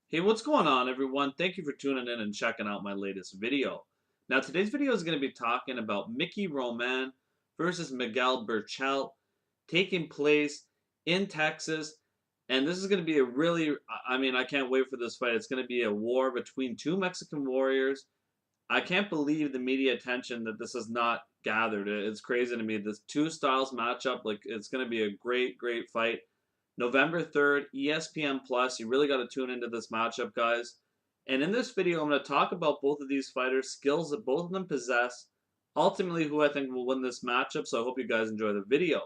Hey, what's going on, everyone? Thank you for tuning in and checking out my latest video. Now, today's video is going to be talking about Mickey Roman versus Miguel Berchelt taking place in Texas. And this is going to be a really, I can't wait for this fight. It's going to be a war between two Mexican warriors. I can't believe the media attention that this has not gathered. It's crazy to me. This two styles matchup, like it's going to be a great, great fight. November 3rd, ESPN Plus. You really got to tune into this matchup, guys. And in this video, I'm going to talk about both of these fighters, skills that both of them possess, ultimately who I think will win this matchup. So I hope you guys enjoy the video.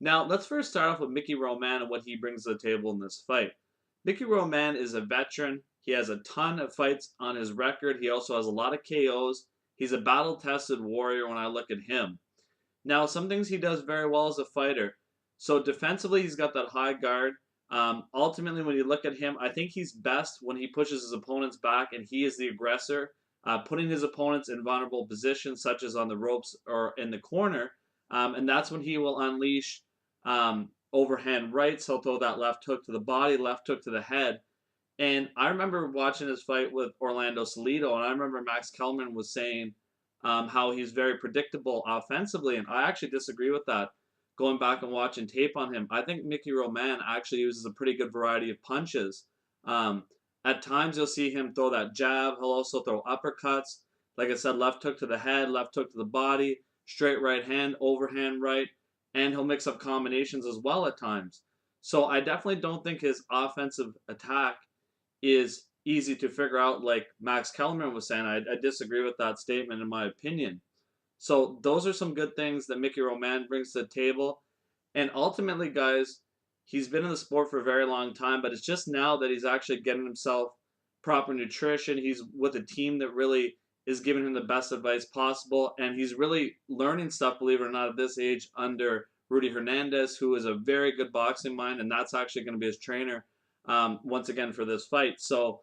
Now, let's first start off with Mickey Roman and what he brings to the table in this fight. Mickey Roman is a veteran. He has a ton of fights on his record. He also has a lot of KOs. He's a battle tested warrior when I look at him. Now, some things he does very well as a fighter. So, defensively, he's got that high guard. Ultimately, when you look at him, I think he's best when he pushes his opponents back and he is the aggressor, putting his opponents in vulnerable positions, such as on the ropes or in the corner. And that's when he will unleash overhand rights. He'll throw that left hook to the body, left hook to the head. And I remember watching his fight with Orlando Salido, and I remember Max Kellerman was saying how he's very predictable offensively, and I actually disagree with that. Going back and watching tape on him, I think Mickey Roman actually uses a pretty good variety of punches. Um, at times, you'll see him throw that jab. He'll also throw uppercuts. Like I said, left hook to the head, left hook to the body, straight right hand, overhand right, and he'll mix up combinations as well at times. So I definitely don't think his offensive attack is easy to figure out, like Max Kellerman was saying. I disagree with that statement, in my opinion. So those are some good things that Mickey Roman brings to the table. And ultimately, guys, he's been in the sport for a very long time, but it's just now that he's actually getting himself proper nutrition. He's with a team that really is giving him the best advice possible, and he's really learning stuff, believe it or not, at this age under Rudy Hernandez, who is a very good boxing mind, and that's actually going to be his trainer once again for this fight. So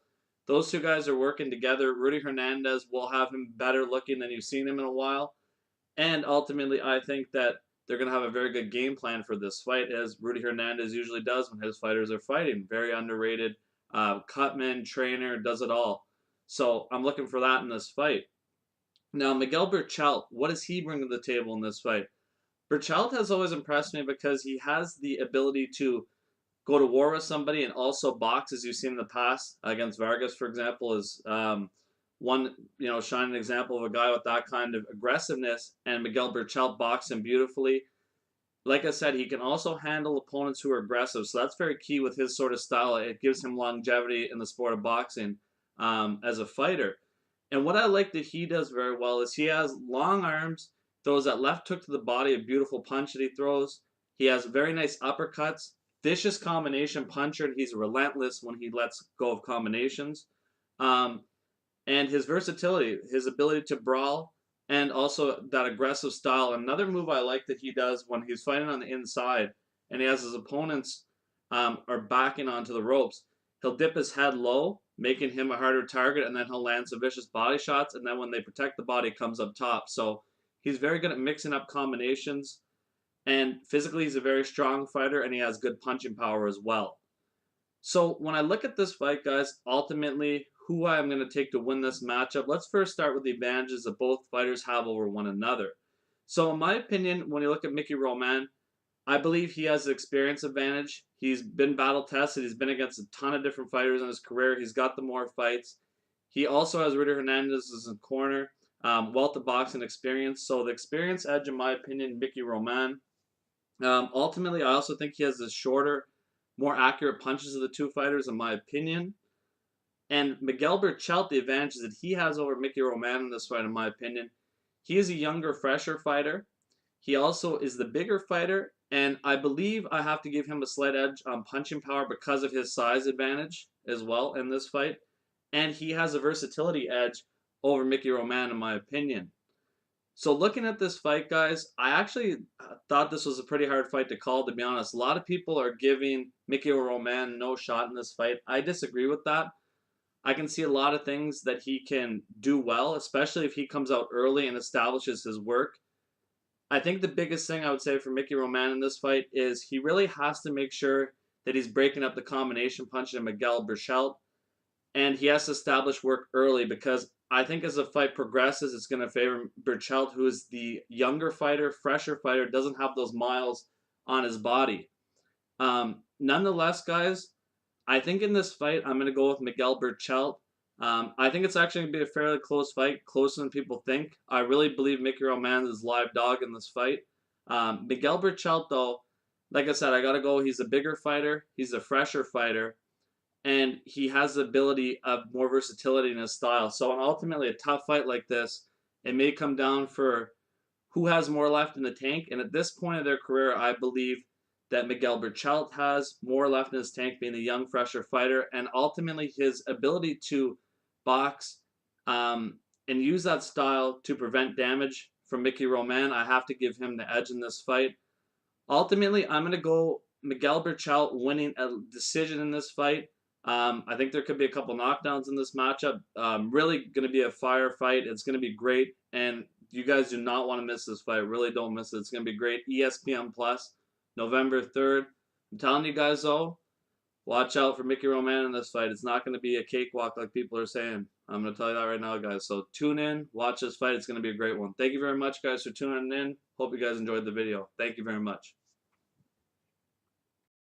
those two guys are working together. Rudy Hernandez will have him better looking than you've seen him in a while. And ultimately, I think that they're going to have a very good game plan for this fight, as Rudy Hernandez usually does when his fighters are fighting. Very underrated. Cutman, trainer, does it all. So I'm looking for that in this fight. Now, Miguel Berchelt, what does he bring to the table in this fight? Berchelt has always impressed me because he has the ability to go to war with somebody and also box, as you've seen in the past against Vargas, for example, is one shining example of a guy with that kind of aggressiveness. And Miguel Berchelt boxed him beautifully. Like I said, he can also handle opponents who are aggressive, so that's very key with his sort of style. It gives him longevity in the sport of boxing as a fighter. And what I like that he does very well is he has long arms, throws that left hook to the body, a beautiful punch that he throws. He has very nice uppercuts, vicious combination puncher, and he's relentless when he lets go of combinations. Um, and his versatility, his ability to brawl, and also that aggressive style. Another move I like that he does when he's fighting on the inside and he has his opponents are backing onto the ropes, he'll dip his head low, making him a harder target, and then he'll land some vicious body shots. And then when they protect the body, it comes up top. So he's very good at mixing up combinations. And physically, he's a very strong fighter, and he has good punching power as well. So when I look at this fight, guys, ultimately who I'm going to take to win this matchup, let's first start with the advantages that both fighters have over one another. So in my opinion, when you look at Mickey Roman, I believe he has the experience advantage. He's been battle tested. He's been against a ton of different fighters in his career. He's got the more fights. He also has Rudy Hernandez as his corner, wealth of boxing experience. So the experience edge, in my opinion, Mickey Roman. Ultimately, I also think he has the shorter, more accurate punches of the two fighters, in my opinion. And Miguel Berchelt, the advantages that he has over Mickey Roman in this fight, in my opinion, he is a younger, fresher fighter. He also is the bigger fighter, and I believe I have to give him a slight edge on punching power because of his size advantage as well in this fight. And he has a versatility edge over Mickey Roman, in my opinion. So looking at this fight, guys, I actually thought this was a pretty hard fight to call, to be honest. A lot of people are giving Mickey Roman no shot in this fight. I disagree with that. I can see a lot of things that he can do well, especially if he comes out early and establishes his work. I think the biggest thing I would say for Mickey Roman in this fight is he really has to make sure that he's breaking up the combination punch to Miguel Berchelt. and he has to establish work early because I think as the fight progresses, it's going to favor Berchelt, who is the younger fighter, fresher fighter, doesn't have those miles on his body. Nonetheless, guys, I think in this fight, I'm going to go with Miguel Berchelt. I think it's actually going to be a fairly close fight, closer than people think. I really believe Mickey Roman is live dog in this fight. Miguel Berchelt, though, like I said, I got to go. He's a bigger fighter. He's a fresher fighter. And he has the ability of more versatility in his style. So ultimately, a tough fight like this, it may come down for who has more left in the tank. And at this point of their career, I believe that Miguel Berchelt has more left in his tank, being a young, fresher fighter, and ultimately his ability to box and use that style to prevent damage from Mickey Roman. I have to give him the edge in this fight. Ultimately, I'm going to go Miguel Berchelt winning a decision in this fight. I think there could be a couple knockdowns in this matchup. Really going to be a fire fight. It's going to be great, and you guys do not want to miss this fight. Really don't miss it. It's going to be great. ESPN Plus, November 3rd. I'm telling you guys, though, watch out for Mickey Roman in this fight. It's not going to be a cakewalk like people are saying. I'm going to tell you that right now, guys. So tune in, watch this fight. It's going to be a great one. Thank you very much, guys, for tuning in. Hope you guys enjoyed the video. Thank you very much.